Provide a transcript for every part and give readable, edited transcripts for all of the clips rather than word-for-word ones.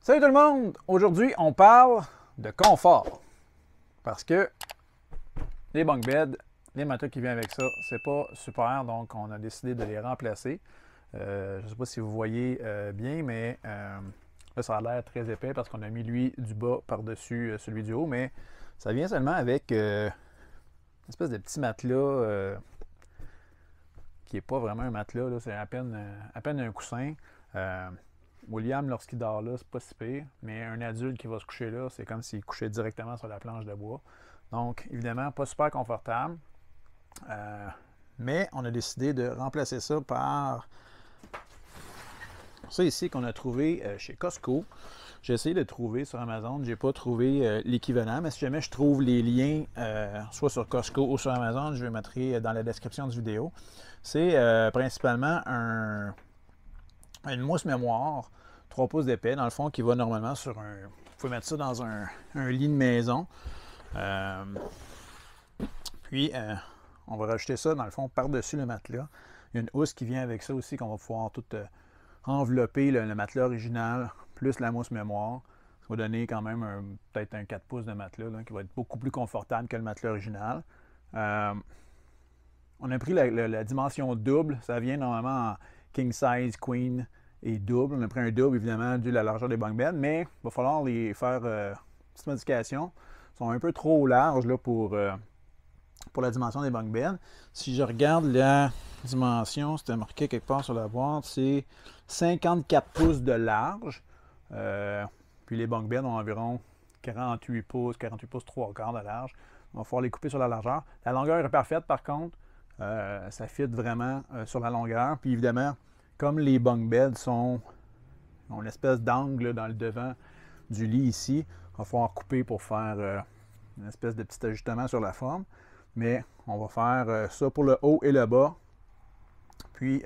Salut tout le monde! Aujourd'hui, on parle de confort. Parce que les bunk beds, les matelas qui viennent avec ça, c'est pas super, donc on a décidé de les remplacer. Je ne sais pas si vous voyez bien, mais là, ça a l'air très épais parce qu'on a mis lui du bas par-dessus celui du haut, mais ça vient seulement avec une espèce de petit matelas qui n'est pas vraiment un matelas, c'est à peine un coussin. William, lorsqu'il dort là, c'est pas si pire, mais un adulte qui va se coucher là, c'est comme s'il couchait directement sur la planche de bois. Donc, évidemment, pas super confortable. Mais on a décidé de remplacer ça par ça ici qu'on a trouvé chez Costco. J'ai essayé de trouver sur Amazon, j'ai pas trouvé l'équivalent, mais si jamais je trouve les liens, soit sur Costco ou sur Amazon, je les mettrai dans la description de la vidéo. C'est principalement une mousse mémoire, 3 pouces d'épais, dans le fond, qui va normalement sur un... Vous pouvez mettre ça dans un lit de maison. Puis, on va rajouter ça, dans le fond, par-dessus le matelas. Il y a une housse qui vient avec ça aussi, qu'on va pouvoir tout envelopper le matelas original, plus la mousse mémoire. Ça va donner quand même peut-être un 4 pouces de matelas, là, qui va être beaucoup plus confortable que le matelas original. On a pris la dimension double. Ça vient normalement en king size, queen et double. On a pris un double, évidemment, dû à la largeur des bunk beds, mais il va falloir les faire petite modification. Ils sont un peu trop larges là, pour la dimension des bunk beds. Si je regarde la dimension, c'était marqué quelque part sur la boîte, c'est 54 pouces de large. Puis les bunk beds ont environ 48 pouces 3 quarts de large. On va falloir les couper sur la largeur. La longueur est parfaite, par contre. Ça fit vraiment sur la longueur. Puis évidemment, comme les bunk beds ont une espèce d'angle dans le devant du lit ici, il va falloir couper pour faire une espèce de petit ajustement sur la forme. Mais on va faire ça pour le haut et le bas. Puis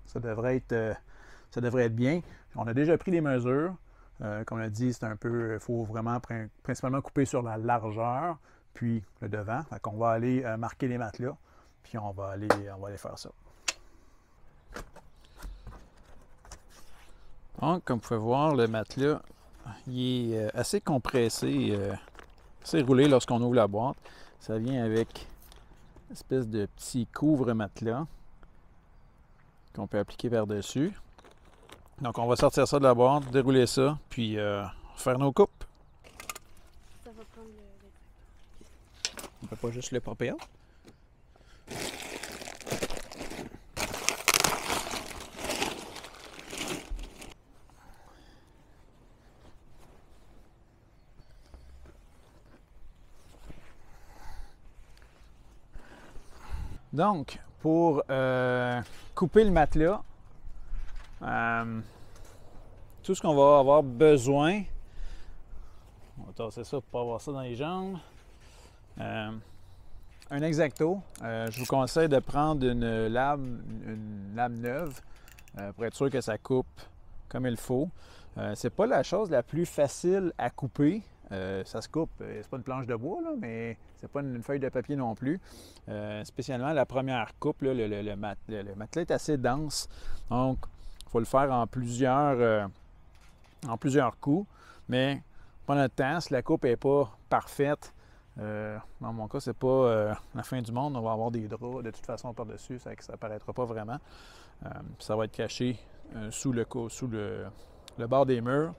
ça devrait être bien. On a déjà pris les mesures. Comme on a dit, c'est un peu, il faut vraiment principalement couper sur la largeur, puis le devant. Fait qu'on va aller marquer les matelas, puis on va aller faire ça. Donc, comme vous pouvez voir, le matelas, il est assez compressé, assez roulé lorsqu'on ouvre la boîte. Ça vient avec une espèce de petit couvre-matelas qu'on peut appliquer par-dessus. Donc, on va sortir ça de la boîte, dérouler ça, puis faire nos coupes. Ça va prendre le... On peut pas juste le popper out. Donc, pour couper le matelas, tout ce qu'on va avoir besoin, on va tasser ça pour ne pas avoir ça dans les jambes, un X-Acto. Je vous conseille de prendre une lame neuve pour être sûr que ça coupe comme il faut. C'est pas la chose la plus facile à couper. Ça se coupe, c'est pas une planche de bois, là, mais c'est pas une feuille de papier non plus. Spécialement la première coupe, là, le matelas est assez dense, donc il faut le faire en plusieurs coups, mais pas notre temps. Si la coupe n'est pas parfaite, dans mon cas, c'est pas la fin du monde. On va avoir des draps de toute façon par-dessus, ça ne paraîtra pas vraiment. Ça va être caché sous le bord des murs.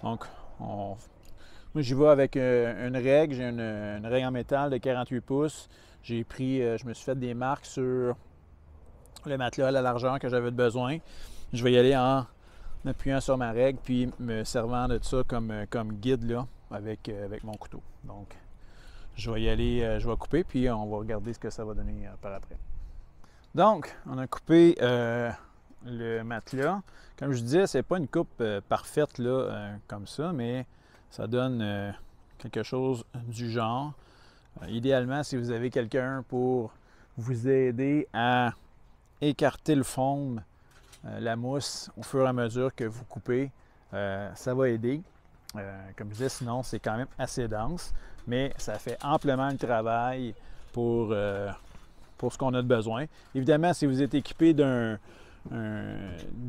Donc, moi, j'y vais avec une règle. J'ai une règle en métal de 48 pouces. J'ai pris, je me suis fait des marques sur le matelas à la largeur que j'avais besoin. Je vais y aller en appuyant sur ma règle, puis me servant de ça comme guide là, avec mon couteau. Donc, je vais y aller, je vais couper, puis on va regarder ce que ça va donner par après. Donc, on a coupé le matelas. Comme je disais, c'est pas une coupe parfaite là, comme ça, mais ça donne quelque chose du genre. Idéalement, si vous avez quelqu'un pour vous aider à écarter le foam, la mousse, au fur et à mesure que vous coupez, ça va aider. Comme je disais, sinon, c'est quand même assez dense, mais ça fait amplement le travail pour ce qu'on a de besoin. Évidemment, si vous êtes équipé d'un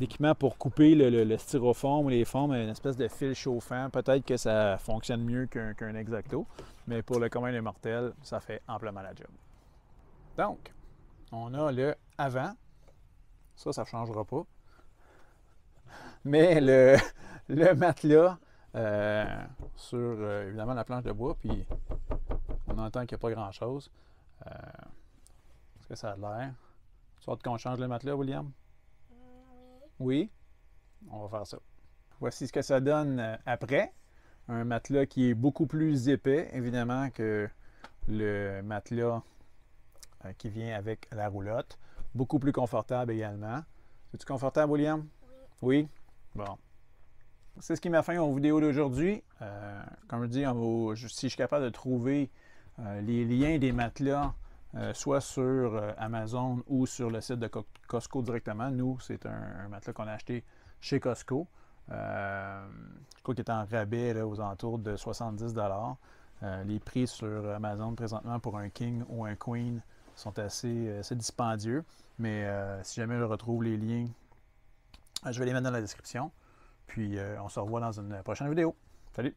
équipement pour couper le styrofoam ou les formes, une espèce de fil chauffant. Peut-être que ça fonctionne mieux qu'un X-Acto, mais pour le commun des mortels, ça fait amplement la job. Donc, on a le avant. Ça ne changera pas. Mais le matelas sur, évidemment, la planche de bois, puis on entend qu'il n'y a pas grand-chose. Est-ce que ça a l'air? Tu veux qu'on change le matelas, William? Oui? On va faire ça. Voici ce que ça donne après. Un matelas qui est beaucoup plus épais, évidemment, que le matelas qui vient avec la roulotte. Beaucoup plus confortable également. Es-tu confortable, William? Oui. Oui? Bon. C'est ce qui m'a fait en vidéo d'aujourd'hui. Comme je dis, si je suis capable de trouver les liens des matelas, soit sur Amazon ou sur le site de Costco directement. Nous, c'est un matelas qu'on a acheté chez Costco. Je crois qu'il est en rabais là, aux alentours de 70 $. Les prix sur Amazon présentement pour un King ou un Queen sont assez dispendieux. Mais si jamais je retrouve les liens, je vais les mettre dans la description. Puis on se revoit dans une prochaine vidéo. Salut!